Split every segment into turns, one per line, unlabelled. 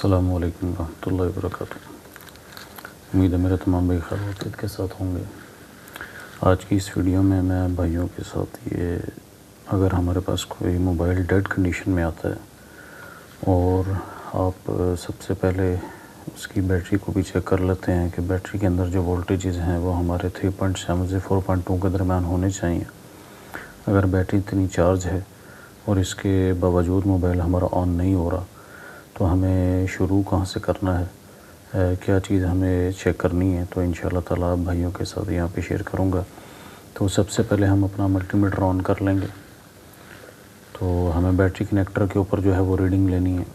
अस्सलामु अलैकुम रहमतुल्लाहि व बरकातुहू। उम्मीद है मेरे तमाम भाई खैर वफ़ीयत के साथ होंगे। आज की इस वीडियो में मैं भाइयों के साथ ये अगर हमारे पास कोई मोबाइल डेड कंडीशन में आता है और आप सबसे पहले उसकी बैटरी को भी चेक कर लेते हैं कि बैटरी के अंदर जो वोल्टेजेस हैं वो हमारे 3.7 से 4.2 के दरमियान होने चाहिए। अगर बैटरी इतनी चार्ज है और इसके बावजूद मोबाइल हमारा ऑन नहीं हो रहा तो हमें शुरू कहाँ से करना है, क्या चीज़ हमें चेक करनी है, तो इंशाअल्लाह ताला आप भाइयों के साथ यहाँ पे शेयर करूँगा। तो सबसे पहले हम अपना मल्टीमीटर ऑन कर लेंगे। तो हमें बैटरी कनेक्टर के ऊपर जो है वो रीडिंग लेनी है।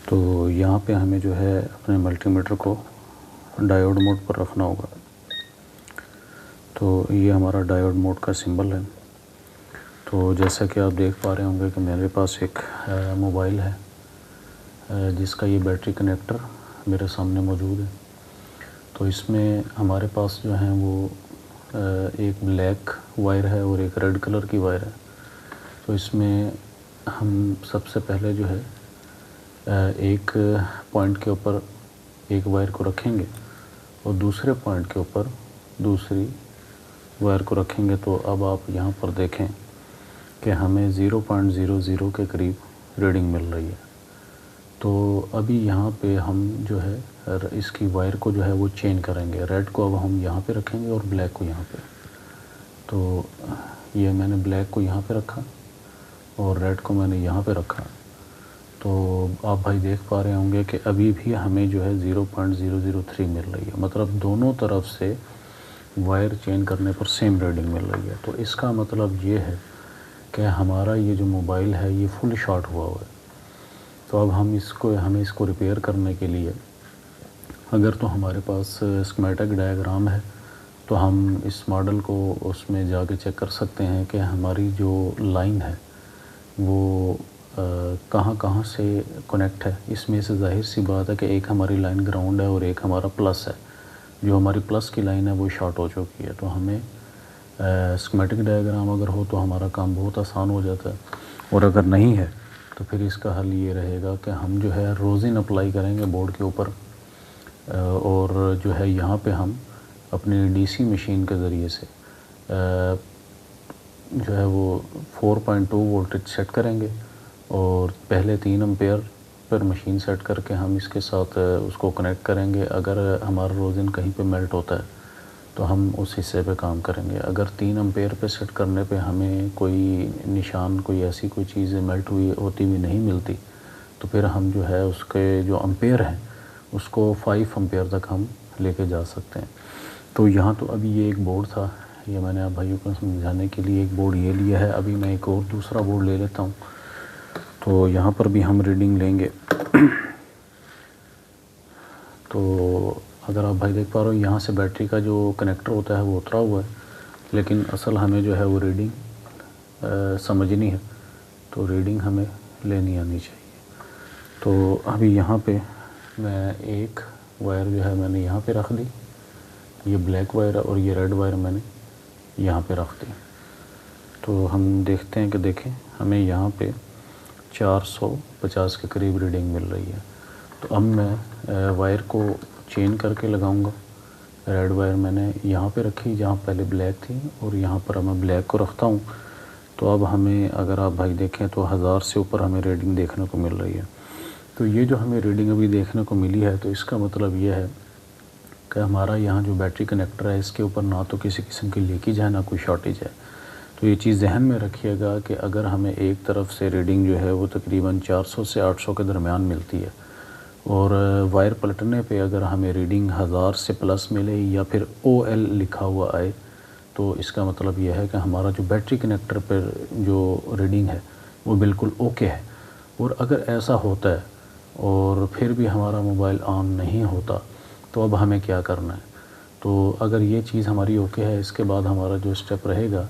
तो यहाँ पे हमें जो है अपने मल्टीमीटर को डायोड मोड पर रखना होगा। तो ये हमारा डायोड मोड का सिंबल है। तो जैसा कि आप देख पा रहे होंगे कि मेरे पास एक मोबाइल है जिसका ये बैटरी कनेक्टर मेरे सामने मौजूद है। तो इसमें हमारे पास जो है वो एक ब्लैक वायर है और एक रेड कलर की वायर है। तो इसमें हम सबसे पहले जो है एक पॉइंट के ऊपर एक वायर को रखेंगे और दूसरे पॉइंट के ऊपर दूसरी वायर को रखेंगे। तो अब आप यहाँ पर देखें कि हमें 0.00 के करीब रीडिंग मिल रही है। तो अभी यहाँ पे हम जो है इसकी वायर को जो है वो चेंज करेंगे। रेड को अब हम यहाँ पे रखेंगे और ब्लैक को यहाँ पे। तो ये मैंने ब्लैक को यहाँ पे रखा और रेड को मैंने यहाँ पे रखा। तो आप भाई देख पा रहे होंगे कि अभी भी हमें जो है 0.003 मिल रही है। मतलब दोनों तरफ से वायर चेंज करने पर सेम रीडिंग मिल रही है। तो इसका मतलब ये है कि हमारा ये जो मोबाइल है ये फुल शॉर्ट हुआ है। तो अब हमें इसको रिपेयर करने के लिए अगर तो हमारे पास स्कीमेटिक डायग्राम है तो हम इस मॉडल को उसमें जाके चेक कर सकते हैं कि हमारी जो लाइन है वो कहाँ कहाँ से कनेक्ट है। इसमें से जाहिर सी बात है कि एक हमारी लाइन ग्राउंड है और एक हमारा प्लस है। जो हमारी प्लस की लाइन है वो शॉर्ट हो चुकी है। तो हमें स्कीमेटिक डायग्राम अगर हो तो हमारा काम बहुत आसान हो जाता है। और अगर नहीं है तो फिर इसका हल ये रहेगा कि हम जो है रोज़िन अप्लाई करेंगे बोर्ड के ऊपर और जो है यहाँ पे हम अपनी डीसी मशीन के ज़रिए से जो है वो 4.2 वोल्टेज सेट करेंगे और पहले 3 एम्पेयर पर मशीन सेट करके हम इसके साथ उसको कनेक्ट करेंगे। अगर हमारा रोज़िन कहीं पे मेल्ट होता है तो हम उस हिस्से पे काम करेंगे। अगर 3 एम्पेयर पे सेट करने पे हमें कोई निशान कोई ऐसी कोई चीज़ मेल्ट होती हुई नहीं मिलती तो फिर हम जो है उसके जो एम्पेयर हैं उसको 5 एम्पेयर तक हम लेके जा सकते हैं। तो यहाँ तो अभी ये एक बोर्ड था, ये मैंने आप भाइयों को समझाने के लिए एक बोर्ड ये लिया है। अभी मैं एक और दूसरा बोर्ड ले लेता हूँ। तो यहाँ पर भी हम रीडिंग लेंगे। तो अगर आप भाई देख पा रहे हो यहाँ से बैटरी का जो कनेक्टर होता है वो उतरा हुआ है, लेकिन असल हमें जो है वो रीडिंग समझनी है। तो रीडिंग हमें लेनी आनी चाहिए। तो अभी यहाँ पे मैं एक वायर जो है मैंने यहाँ पे रख दी, ये ब्लैक वायर और ये रेड वायर मैंने यहाँ पे रख दी। तो हम देखते हैं कि देखें हमें यहाँ पे 450 के करीब रीडिंग मिल रही है। तो अब मैं वायर को चेंज करके लगाऊंगा। रेड वायर मैंने यहाँ पे रखी जहाँ पहले ब्लैक थी और यहाँ पर मैं ब्लैक को रखता हूँ। तो अब हमें अगर आप भाई देखें तो 1000 से ऊपर हमें रीडिंग देखने को मिल रही है। तो ये जो हमें रीडिंग अभी देखने को मिली है तो इसका मतलब ये है कि हमारा यहाँ जो बैटरी कनेक्टर है इसके ऊपर ना तो किसी किस्म की लीकेज है ना कोई शॉर्टेज है। तो ये चीज़ ज़हन में रखिएगा कि अगर हमें एक तरफ से रीडिंग जो है वो तकरीबन 400 से 800 के दरमियान मिलती है और वायर पलटने पे अगर हमें रीडिंग 1000 से प्लस मिले या फिर OL लिखा हुआ आए तो इसका मतलब यह है कि हमारा जो बैटरी कनेक्टर पर जो रीडिंग है वो बिल्कुल ओके है। और अगर ऐसा होता है और फिर भी हमारा मोबाइल ऑन नहीं होता तो अब हमें क्या करना है। तो अगर ये चीज़ हमारी ओके है, इसके बाद हमारा जो स्टेप रहेगा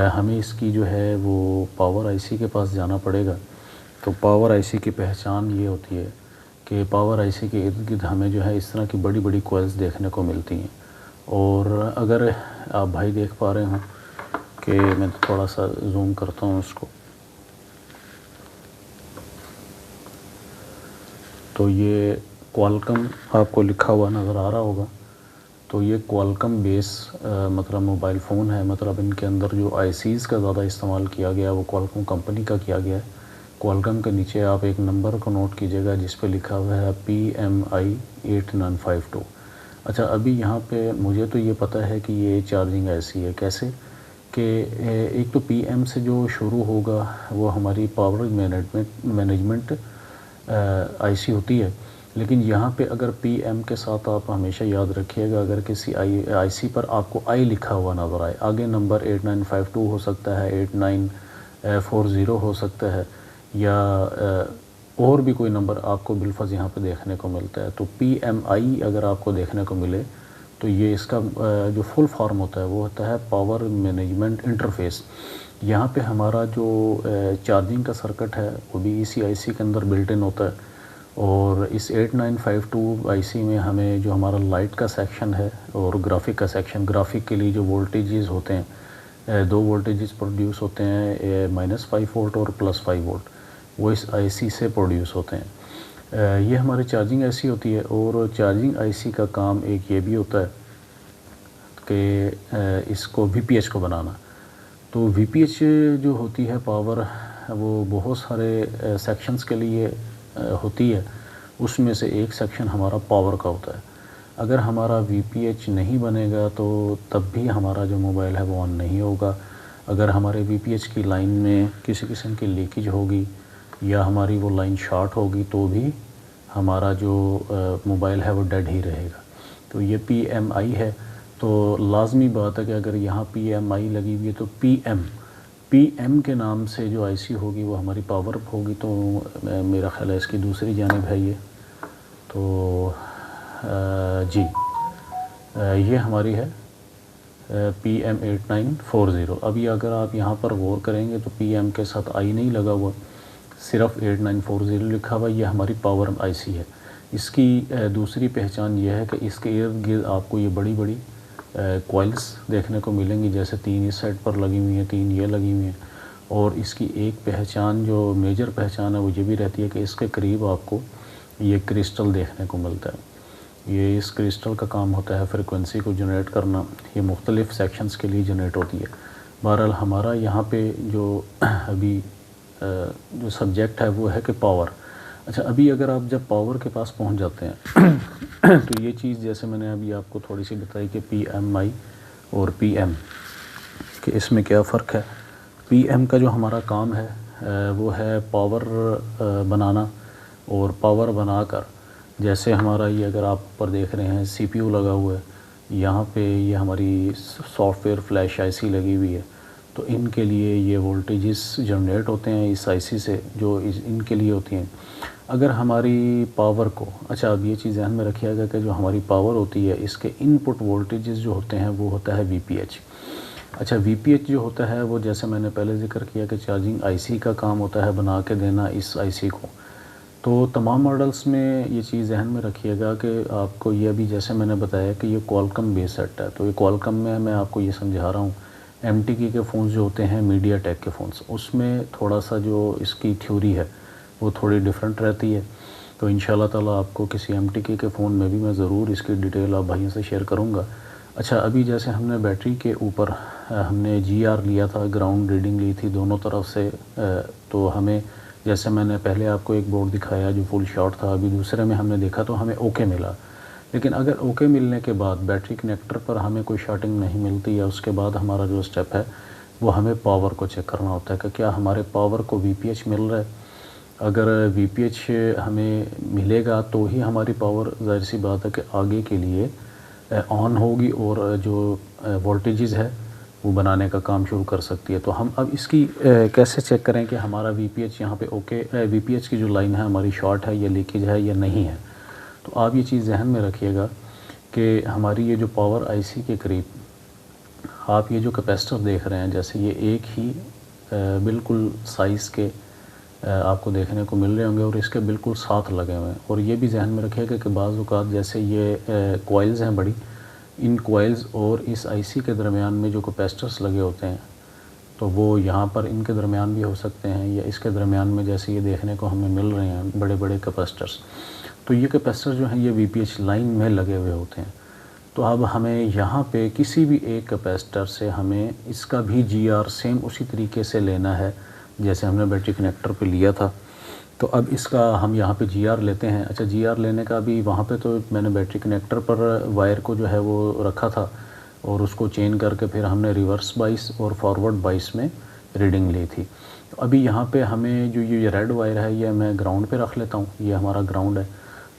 हमें इसकी जो है वो पावर आईसी के पास जाना पड़ेगा। तो पावर आईसी की पहचान ये होती है कि पावर आईसी के इर्द गिर्द हमें जो है इस तरह की बड़ी बड़ी कॉइल्स देखने को मिलती हैं। और अगर आप भाई देख पा रहे हों कि मैं थोड़ा सा जूम करता हूँ उसको, तो ये क्वालकम आपको लिखा हुआ नज़र आ रहा होगा। तो ये क्वालकम बेस मतलब मोबाइल फ़ोन है, मतलब इनके अंदर जो आईसीज़ का ज़्यादा इस्तेमाल किया गया है वो क्वालकम कंपनी का किया गया है। क्वालकम के नीचे आप एक नंबर को नोट कीजिएगा जिस पे लिखा हुआ है PMI 8952। अच्छा, अभी यहाँ पे मुझे तो ये पता है कि ये चार्जिंग ऐसी है, कैसे कि एक तो PM से जो शुरू होगा वो हमारी पावर मैनेजमेंट आईसी होती है, लेकिन यहाँ पे अगर PM के साथ आप हमेशा याद रखिएगा, अगर किसी आईसी पर आपको आई लिखा हुआ नज़र आए, आगे नंबर 8952 हो सकता है, 8940 हो सकता है, या और भी कोई नंबर आपको बिलफज़ यहाँ पे देखने को मिलता है। तो PMI अगर आपको देखने को मिले तो ये इसका जो फुल फॉर्म होता है वो होता है पावर मैनेजमेंट इंटरफेस। यहाँ पे हमारा जो चार्जिंग का सर्किट है वो भी इसी आईसी के अंदर बिल्ट इन होता है। और इस 8952 आईसी में हमें जो हमारा लाइट का सेक्शन है और ग्राफिक का सेक्शन, ग्राफिक के लिए जो वोल्टेजेस होते हैं, दो वोल्टेजेस प्रोड्यूस होते हैं, -5 वोल्ट और +5 वोल्ट, वो इस आईसी से प्रोड्यूस होते हैं। ये हमारी चार्जिंग आईसी होती है। और चार्जिंग आईसी का काम एक ये भी होता है कि इसको VPH को बनाना। तो VPH जो होती है पावर, वो बहुत सारे सेक्शंस के लिए होती है। उसमें से एक सेक्शन हमारा पावर का होता है। अगर हमारा VPH नहीं बनेगा तो तब भी हमारा जो मोबाइल है वो ऑन नहीं होगा। अगर हमारे VPH की लाइन में किसी किस्म की लीकेज होगी या हमारी वो लाइन शॉर्ट होगी तो भी हमारा जो मोबाइल है वो डेड ही रहेगा। तो ये PMI है। तो लाजमी बात है कि अगर यहाँ PMI लगी हुई है तो PM के नाम से जो आईसी होगी वो हमारी पावर होगी। तो मेरा ख्याल है इसकी दूसरी जानिब है ये। तो जी ये हमारी है PM8940। अभी अगर आप यहाँ पर गौर करेंगे तो PM के साथ आई नहीं लगा हुआ, सिर्फ 8940 लिखा हुआ। ये हमारी पावर आईसी है। इसकी दूसरी पहचान यह है कि इसके इर्द गिर्द आपको ये बड़ी बड़ी कॉइल्स देखने को मिलेंगी, जैसे 3 इस साइड पर लगी हुई हैं, 3 ये लगी हुई हैं। और इसकी एक पहचान, जो मेजर पहचान है, वो ये भी रहती है कि इसके करीब आपको ये क्रिस्टल देखने को मिलता है। ये इस क्रिस्टल का काम होता है फ्रिक्वेंसी को जनरेट करना। ये मुख्तलिफ सेक्शंस के लिए जनरेट होती है। बहरहाल हमारा यहाँ पे जो अभी जो सब्जेक्ट है वो है कि पावर। अच्छा, अभी अगर आप जब पावर के पास पहुंच जाते हैं तो ये चीज़ जैसे मैंने अभी आपको थोड़ी सी बताई कि PMI और PM कि इसमें क्या फ़र्क है। PM का जो हमारा काम है वो है पावर बनाना, और पावर बनाकर जैसे हमारा ये अगर आप ऊपर देख रहे हैं CPU लगा हुआ है, यहाँ पे ये हमारी सॉफ्टवेयर फ्लैश आईसी लगी हुई है। तो इनके लिए ये वोल्टेजेस जनरेट होते हैं इस आईसी से, जो इनके लिए होती हैं। अगर हमारी पावर को, अच्छा अब ये चीज़ ध्यान में रखिएगा कि जो हमारी पावर होती है इसके इनपुट वोल्टेजेस जो होते हैं वो होता है VPH। अच्छा, VPH जो होता है वो जैसे मैंने पहले जिक्र किया कि चार्जिंग आईसी का काम होता है बना के देना इस आईसी को। तो तमाम मॉडल्स में ये चीज़ ध्यान में रखिएगा कि आपको ये अभी जैसे मैंने बताया कि ये क्वालकम बेस सेट है। तो ये क्वालकम में मैं आपको ये समझा रहा हूँ। MTK के फ़ोन्स जो होते हैं, मीडियाटेक के फ़ोन्स, उसमें थोड़ा सा जो इसकी थ्योरी है वो थोड़ी डिफरेंट रहती है। तो इंशाल्लाह ताला आपको किसी MTK के फ़ोन में भी मैं ज़रूर इसकी डिटेल आप भाइयों से शेयर करूँगा। अच्छा, अभी जैसे हमने बैटरी के ऊपर हमने GR लिया था, ग्राउंड रीडिंग ली थी दोनों तरफ से। तो हमें, जैसे मैंने पहले आपको एक बोर्ड दिखाया जो फुल शॉट था, अभी दूसरे में हमने देखा तो हमें ओके मिला। लेकिन अगर ओके मिलने के बाद बैटरी कनेक्टर पर हमें कोई शॉर्टिंग नहीं मिलती, या उसके बाद हमारा जो स्टेप है वो हमें पावर को चेक करना होता है कि क्या हमारे पावर को VPH मिल रहा है। अगर VPH हमें मिलेगा तो ही हमारी पावर, ज़ाहिर सी बात है कि आगे के लिए ऑन होगी और जो वोल्टेजेस है वो बनाने का काम शुरू कर सकती है। तो हम अब इसकी कैसे चेक करें कि हमारा VPH यहाँ पे ओके, VPH की जो लाइन है हमारी शॉर्ट है या लीकेज है या नहीं है। तो आप ये चीज़ ज़हन में रखिएगा कि हमारी ये जो पावर आईसी के करीब आप ये जो कैपेसिटर देख रहे हैं, जैसे ये एक ही बिल्कुल साइज़ के आपको देखने को मिल रहे होंगे और इसके बिल्कुल साथ लगे हुए हैं। और ये भी ध्यान में रखिएगा कि बाज़ औक़ात जैसे ये कॉइल्स हैं बड़ी, इन कॉइल्स और इस आईसी के दरमियान में जो कैपेसिटर्स लगे होते हैं तो वो यहाँ पर इनके दरमियान भी हो सकते हैं, या इसके दरमियान में जैसे ये देखने को हमें मिल रहे हैं बड़े बड़े कैपेसिटर्स। तो ये कैपेसिटर जो हैं ये VPH लाइन में लगे हुए होते हैं। तो अब हमें यहाँ पे किसी भी एक कैपेसिटर से हमें इसका भी GR सेम उसी तरीके से लेना है जैसे हमने बैटरी कनेक्टर पे लिया था। तो अब इसका हम यहाँ पे GR लेते हैं। अच्छा, GR लेने का भी वहाँ पे तो मैंने बैटरी कनेक्टर पर वायर को जो है वो रखा था और उसको चेंज करके फिर हमने रिवर्स 22 और फॉरवर्ड 22 में रीडिंग ली थी। तो अभी यहाँ पे हमें जो ये रेड वायर है ये मैं ग्राउंड पे रख लेता हूँ, ये हमारा ग्राउंड है।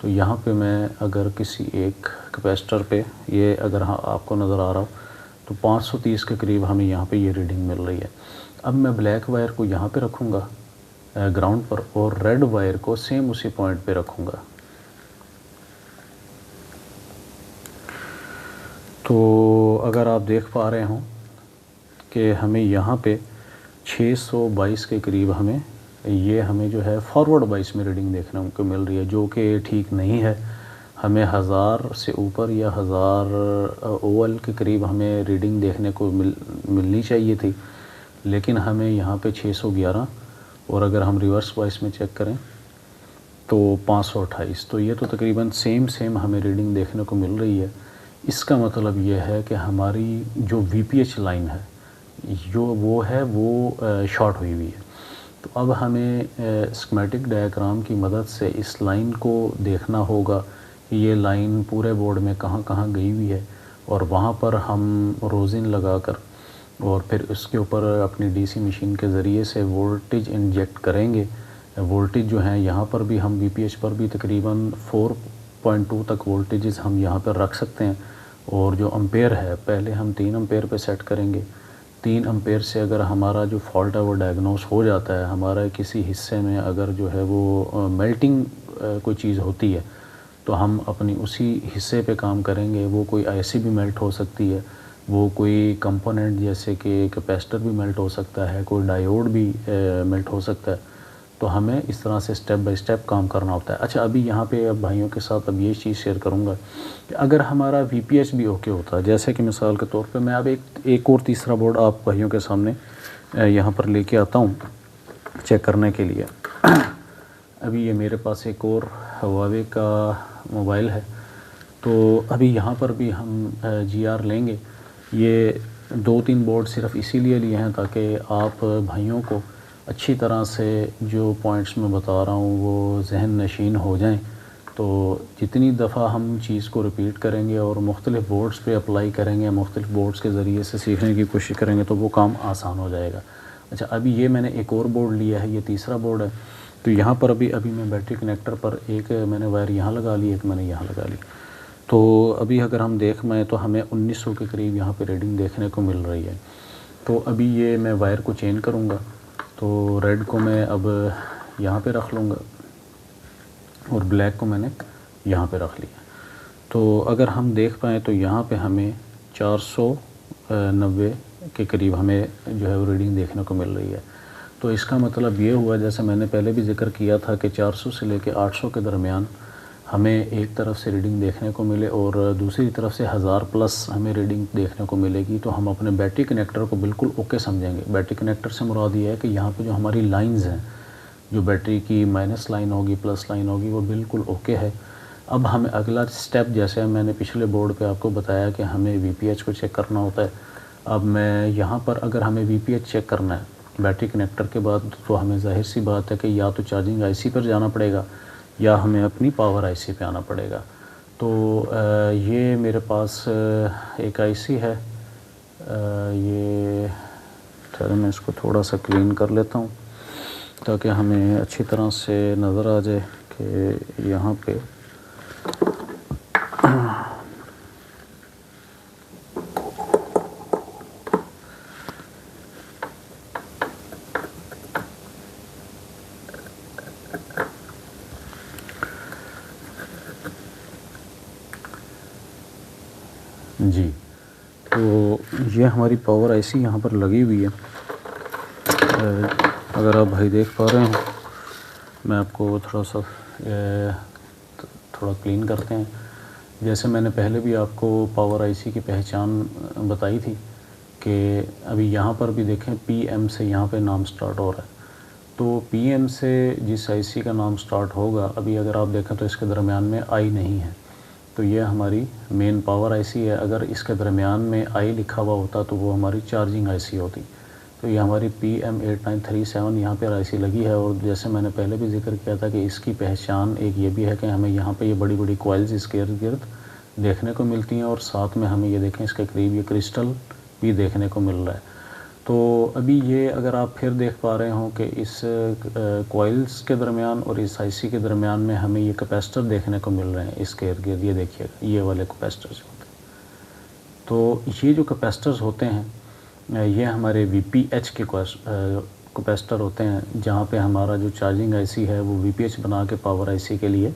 तो यहाँ पे मैं अगर किसी एक कैपेसिटर पे ये अगर हाँ आपको नज़र आ रहा हो तो 530 के करीब हमें यहाँ पे ये रीडिंग मिल रही है। अब मैं ब्लैक वायर को यहाँ पे रखूँगा ग्राउंड पर और रेड वायर को सेम उसी पॉइंट पे रखूँगा। तो अगर आप देख पा रहे हों कि हमें यहाँ पे 622 के करीब हमें जो है फॉरवर्ड 22 में रीडिंग देखने को मिल रही है, जो कि ठीक नहीं है। हमें 1000 से ऊपर या 1000 ओवल के करीब हमें रीडिंग देखने को मिलनी चाहिए थी, लेकिन हमें यहाँ पे 611 और अगर हम रिवर्स 22 में चेक करें तो 528। तो ये तो तकरीबन सेम हमें रीडिंग देखने को मिल रही है। इसका मतलब ये है कि हमारी जो VPH लाइन है वो शॉर्ट हुई हुई है। तो अब हमें स्कीमेटिक डायग्राम की मदद से इस लाइन को देखना होगा कि ये लाइन पूरे बोर्ड में कहाँ कहाँ गई हुई है और वहाँ पर हम रोज़िन लगाकर और फिर उसके ऊपर अपनी DC मशीन के ज़रिए से वोल्टेज इंजेक्ट करेंगे। वोल्टेज जो है यहाँ पर भी हम VPH पर भी तकरीबन 4.2 तक वोल्टेजेस हम यहाँ पर रख सकते हैं। और जो एम्पेयर है पहले हम 3 एम्पेयर पे सेट करेंगे। 3 एम्पेयर से अगर हमारा जो फॉल्ट है वो डायग्नोस हो जाता है, हमारा किसी हिस्से में अगर जो है वो मेल्टिंग कोई चीज़ होती है तो हम अपनी उसी हिस्से पे काम करेंगे। वो कोई IC भी मेल्ट हो सकती है, वो कोई कंपोनेंट जैसे कि कैपेसिटर भी मेल्ट हो सकता है, कोई डायोड भी मेल्ट हो सकता है। तो हमें इस तरह से स्टेप बाय स्टेप काम करना होता है। अच्छा, अभी यहाँ पे अब भाइयों के साथ अब ये चीज़ शेयर करूँगा कि अगर हमारा VPH भी ओके होता है, जैसे कि मिसाल के तौर पे मैं अब एक और तीसरा बोर्ड आप भाइयों के सामने यहाँ पर लेके आता हूँ चेक करने के लिए। अभी ये मेरे पास एक और हुआवे का मोबाइल है। तो अभी यहाँ पर भी हम GR लेंगे। ये 2-3 बोर्ड सिर्फ इसीलिए लिए हैं ताकि आप भाइयों को अच्छी तरह से जो पॉइंट्स मैं बता रहा हूँ वो जहन नशीन हो जाएं। तो जितनी दफ़ा हम चीज़ को रिपीट करेंगे और मुख्तलिफ़ बोर्ड्स पे अप्लाई करेंगे, मुख्तलिफ़ बोर्ड्स के ज़रिए से सीखने की कोशिश करेंगे तो वो काम आसान हो जाएगा। अच्छा, अभी ये मैंने एक और बोर्ड लिया है, ये तीसरा बोर्ड है। तो यहाँ पर अभी मैं बैटरी कनेक्टर पर एक मैंने वायर यहाँ लगा ली, एक मैंने यहाँ लगा ली। तो अभी अगर हम देखें तो हमें 1900 के करीब यहाँ पे रीडिंग देखने को मिल रही है। तो अभी ये मैं वायर को चेंज करूँगा। तो रेड को मैं अब यहाँ पे रख लूँगा और ब्लैक को मैंने यहाँ पे रख लिया। तो अगर हम देख पाएँ तो यहाँ पे हमें 490 के करीब हमें जो है वो रीडिंग देखने को मिल रही है। तो इसका मतलब ये हुआ, जैसे मैंने पहले भी जिक्र किया था कि 400 से लेके 800 के दरमियान हमें एक तरफ से रीडिंग देखने को मिले और दूसरी तरफ से 1000 प्लस हमें रीडिंग देखने को मिलेगी तो हम अपने बैटरी कनेक्टर को बिल्कुल ओके समझेंगे। बैटरी कनेक्टर से मुराद ये है कि यहाँ पे जो हमारी लाइंस हैं, जो बैटरी की माइनस लाइन होगी प्लस लाइन होगी, वो बिल्कुल ओके है। अब हमें अगला स्टेप, जैसे मैंने पिछले बोर्ड पे आपको बताया कि हमें VPH को चेक करना होता है। अब मैं यहाँ पर अगर हमें VPH चेक करना है बैटरी कनेक्टर के बाद तो हमें जाहिर सी बात है कि या तो चार्जिंग IC पर जाना पड़ेगा या हमें अपनी पावर IC पे आना पड़ेगा। तो ये मेरे पास एक IC है, ये चलो मैं इसको थोड़ा सा क्लीन कर लेता हूँ ताकि हमें अच्छी तरह से नज़र आ जाए कि यहाँ पे जी। तो ये हमारी पावर IC यहाँ पर लगी हुई है। अगर आप भाई देख पा रहे हैं, मैं आपको थोड़ा क्लीन करते हैं। जैसे मैंने पहले भी आपको पावर IC की पहचान बताई थी कि अभी यहाँ पर भी देखें PM से यहाँ पे नाम स्टार्ट हो रहा है। तो PM से जिस IC का नाम स्टार्ट होगा, अभी अगर आप देखें तो इसके दरमियान में I नहीं है, तो ये हमारी मेन पावर IC है। अगर इसके दरमियान में I लिखा हुआ होता तो वो हमारी चार्जिंग IC होती। तो ये हमारी PM8937 यहाँ पर IC लगी है। और जैसे मैंने पहले भी जिक्र किया था कि इसकी पहचान एक ये भी है कि हमें यहाँ पे ये बड़ी बड़ी कॉइल्स इसके इर्द गिर्द देखने को मिलती हैं, और साथ में हमें ये देखें इसके करीब ये क्रिस्टल भी देखने को मिल रहा है। तो अभी ये अगर आप फिर देख पा रहे हो कि इस कॉइल्स के दरमियान और इस IC के दरमियान में हमें ये कैपेसिटर देखने को मिल रहे हैं इसके इर्द गिर्द। ये देखिएगा, ये वाले कैपेसिटर्स होते हैं। तो ये जो कैपेसिटर्स होते हैं ये हमारे VPH के कैपेसिटर होते हैं, जहाँ पे हमारा जो चार्जिंग IC है वो VPH बना के पावर IC के लिए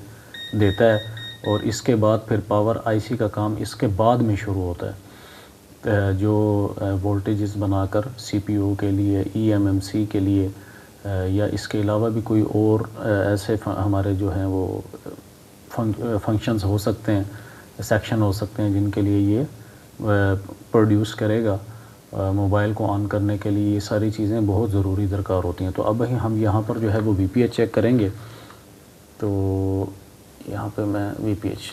देता है, और इसके बाद फिर पावर IC का काम इसके बाद में शुरू होता है। जो वोल्टेजेस बनाकर CPU के लिए, eMMC के लिए या इसके अलावा भी कोई और ऐसे हमारे जो हैं वो फंक्शंस हो सकते हैं, सेक्शन हो सकते हैं, जिनके लिए ये प्रोड्यूस करेगा मोबाइल को ऑन करने के लिए। ये सारी चीज़ें बहुत ज़रूरी दरकार होती हैं। तो अब हम यहाँ पर जो है वो VPH चेक करेंगे। तो यहाँ पे मैं VPH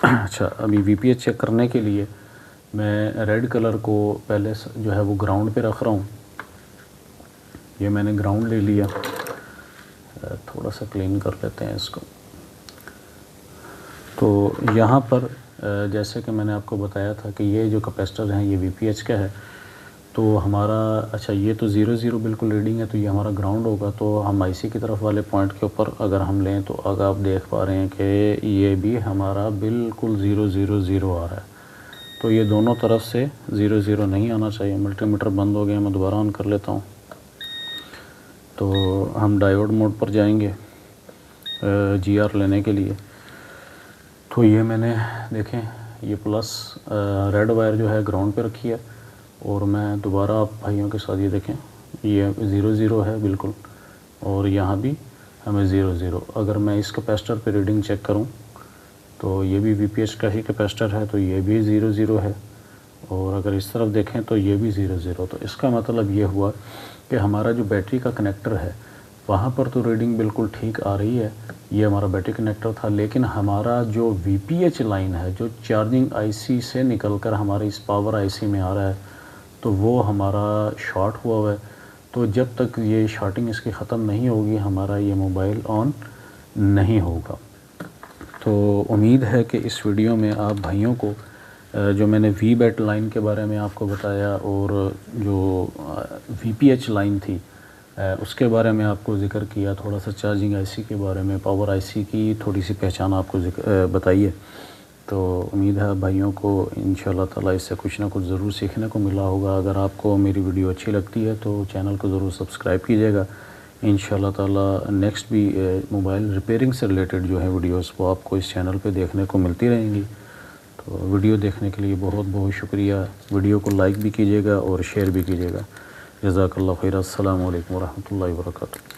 अच्छा, अभी VPH चेक करने के लिए मैं रेड कलर को पहले जो है वो ग्राउंड पे रख रहा हूँ। ये मैंने ग्राउंड ले लिया, थोड़ा सा क्लीन कर लेते हैं इसको। तो यहाँ पर जैसे कि मैंने आपको बताया था कि ये जो कैपेसिटर हैं ये VPH का है। तो हमारा अच्छा, ये तो 0 बिल्कुल रीडिंग है, तो ये हमारा ग्राउंड होगा। तो हम IC की तरफ वाले पॉइंट के ऊपर अगर हम लें तो अगर आप देख पा रहे हैं कि ये भी हमारा बिल्कुल 0 आ रहा है। तो ये दोनों तरफ से 0 नहीं आना चाहिए। मल्टीमीटर बंद हो गया, मैं दोबारा ऑन कर लेता हूँ। तो हम डायोड मोड पर जाएंगे GR लेने के लिए। तो ये मैंने देखें, ये प्लस रेड वायर जो है ग्राउंड पे रखी है, और मैं दोबारा आप भाइयों के साथ ये देखें, ये 0 है बिल्कुल, और यहाँ भी हमें 0। अगर मैं इस कैपेसिटर पे रीडिंग चेक करूँ तो ये भी VPH का ही कैपेसिटर है, तो ये भी 0 है। और अगर इस तरफ देखें तो ये भी 0। तो इसका मतलब ये हुआ कि हमारा जो बैटरी का कनेक्टर है वहाँ पर तो रीडिंग बिल्कुल ठीक आ रही है। ये हमारा बैटरी कनेक्टर था, लेकिन हमारा जो VPH लाइन है जो चार्जिंग IC से निकल कर हमारे इस पावर IC में आ रहा है, तो वो हमारा शॉर्ट हुआ है। तो जब तक ये शॉर्टिंग इसकी ख़त्म नहीं होगी हमारा ये मोबाइल ऑन नहीं होगा। तो उम्मीद है कि इस वीडियो में आप भाइयों को जो मैंने VBAT लाइन के बारे में आपको बताया और जो VPH लाइन थी उसके बारे में आपको ज़िक्र किया, थोड़ा सा चार्जिंग IC के बारे में, पावर IC की थोड़ी सी पहचान आपको बताइए। तो उम्मीद है भाइयों को इंशाल्लाह ताला इससे कुछ ना कुछ ज़रूर सीखने को मिला होगा। अगर आपको मेरी वीडियो अच्छी लगती है तो चैनल को ज़रूर सब्सक्राइब कीजिएगा। इंशाल्लाह ताला नेक्स्ट भी मोबाइल रिपेयरिंग से रिलेटेड जो है वीडियोस वो आपको इस चैनल पे देखने को मिलती रहेंगी। तो वीडियो देखने के लिए बहुत बहुत शुक्रिया। वीडियो को लाइक भी कीजिएगा और शेयर भी कीजिएगा। जज़ाकल्लाह खैर। अस्सलामु अलैकुम व रहमतुल्लाहि व बरकातुहू।